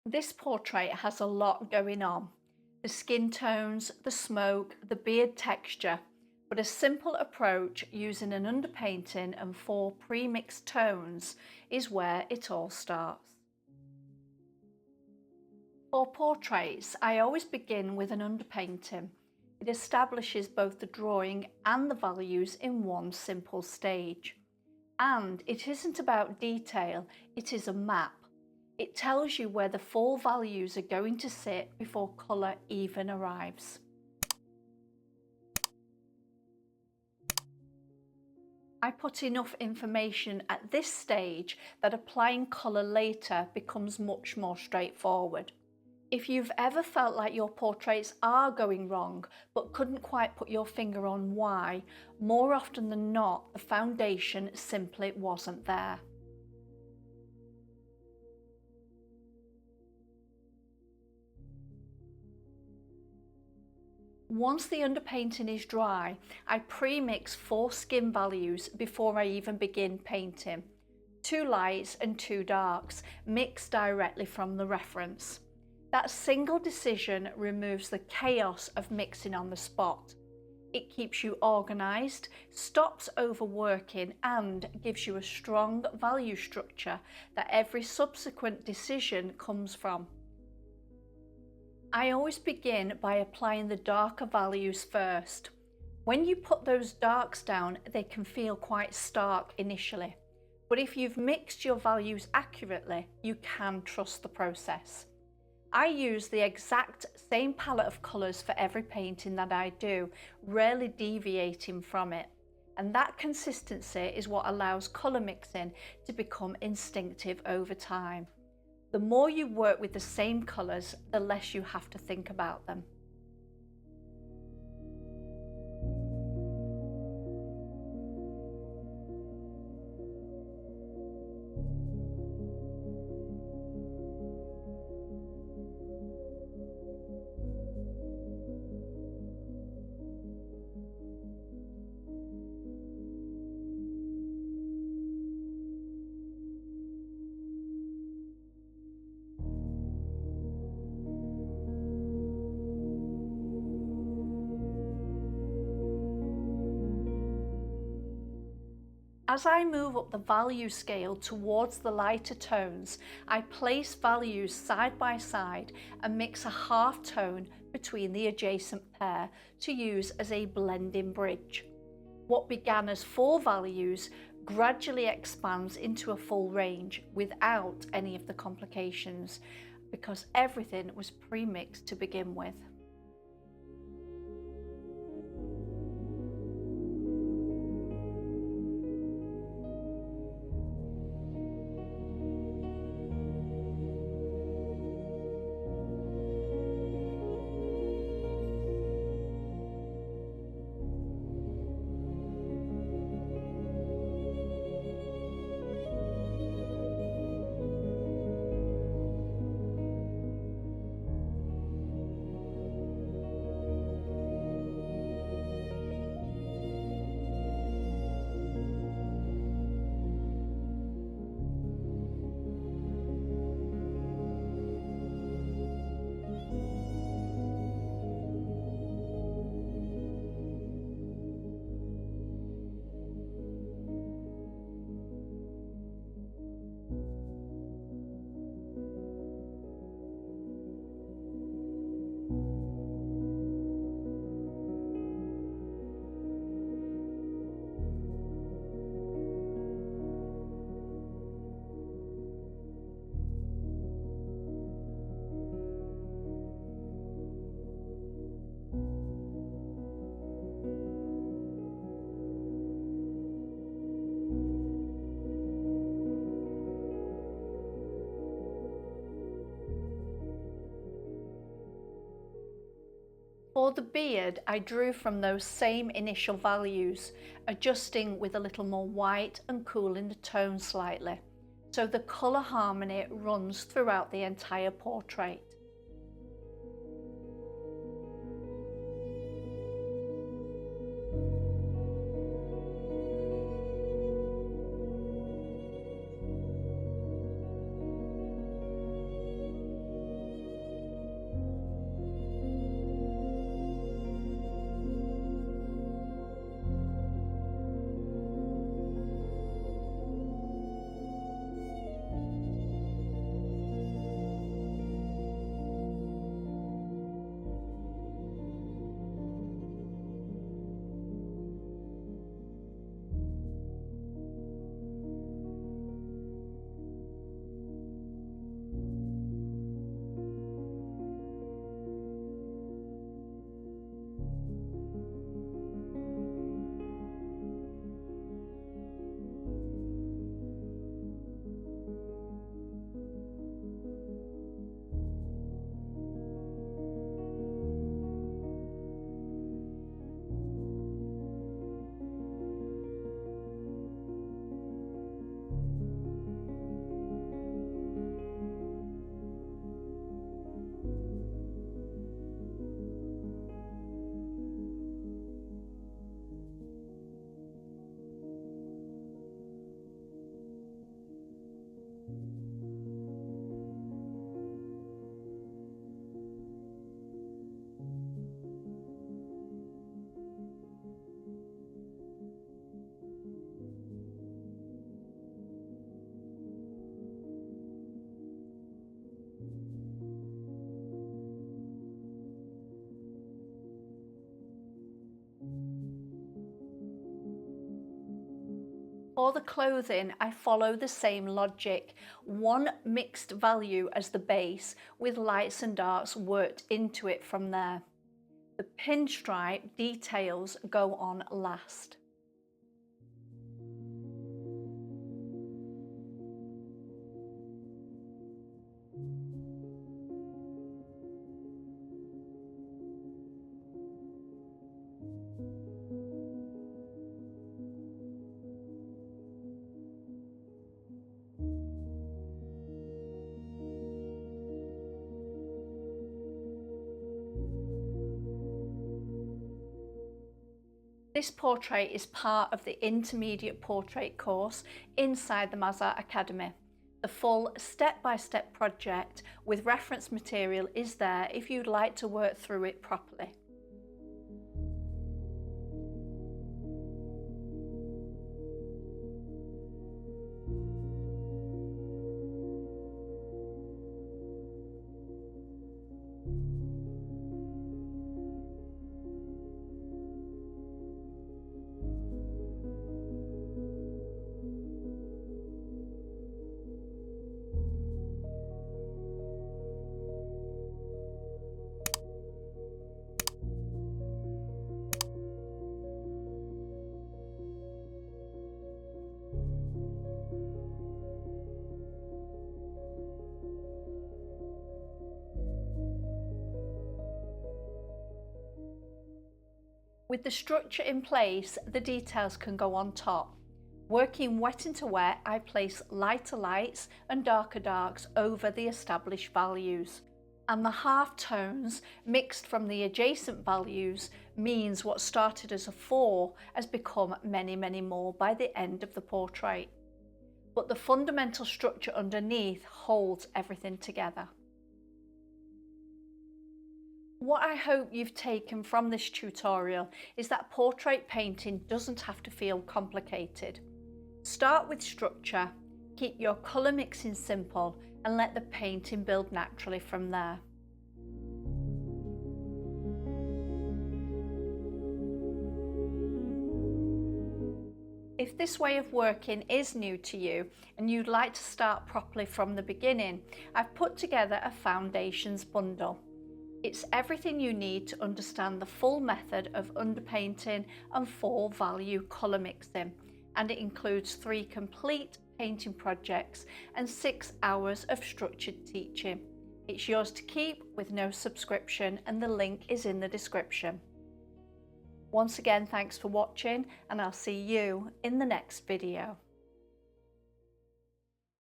This portrait has a lot going on. The skin tones, the smoke, the beard texture, but a simple approach using an underpainting and 4 pre-mixed tones is where it all starts. For portraits, I always begin with an underpainting. It establishes both the drawing and the values in one simple stage. And it isn't about detail, it is a map. It tells you where the 4 values are going to sit before colour even arrives. I put enough information at this stage that applying colour later becomes much more straightforward. If you've ever felt like your portraits are going wrong but couldn't quite put your finger on why, more often than not the foundation simply wasn't there. Once the underpainting is dry, I pre-mix 4 skin values before I even begin painting. 2 lights and 2 darks, mixed directly from the reference. That single decision removes the chaos of mixing on the spot. It keeps you organised, stops overworking, and gives you a strong value structure that every subsequent decision comes from. I always begin by applying the darker values first. When you put those darks down, they can feel quite stark initially, but if you've mixed your values accurately, you can trust the process. I use the exact same palette of colours for every painting that I do, rarely deviating from it. And that consistency is what allows colour mixing to become instinctive over time. The more you work with the same colours, the less you have to think about them. As I move up the value scale towards the lighter tones, I place values side by side and mix a half tone between the adjacent pair to use as a blending bridge. What began as 4 values gradually expands into a full range without any of the complications, because everything was pre-mixed to begin with. For the beard, I drew from those same initial values, adjusting with a little more white and cooling the tone slightly, so the colour harmony runs throughout the entire portrait. For the clothing, I follow the same logic. One mixed value as the base with lights and darks worked into it from there. The pinstripe details go on last. This portrait is part of the intermediate portrait course inside the MazArt Academy. The full step-by-step project with reference material is there if you'd like to work through it properly. With the structure in place, the details can go on top. Working wet into wet, I place lighter lights and darker darks over the established values. And the half tones mixed from the adjacent values means what started as a 4 has become many, many more by the end of the portrait. But the fundamental structure underneath holds everything together. What I hope you've taken from this tutorial is that portrait painting doesn't have to feel complicated. Start with structure, keep your colour mixing simple, and let the painting build naturally from there. If this way of working is new to you and you'd like to start properly from the beginning, I've put together a foundations bundle. It's everything you need to understand the full method of underpainting and 4 value colour mixing, and it includes 3 complete painting projects and 6 hours of structured teaching. It's yours to keep with no subscription, and the link is in the description. Once again, thanks for watching, and I'll see you in the next video.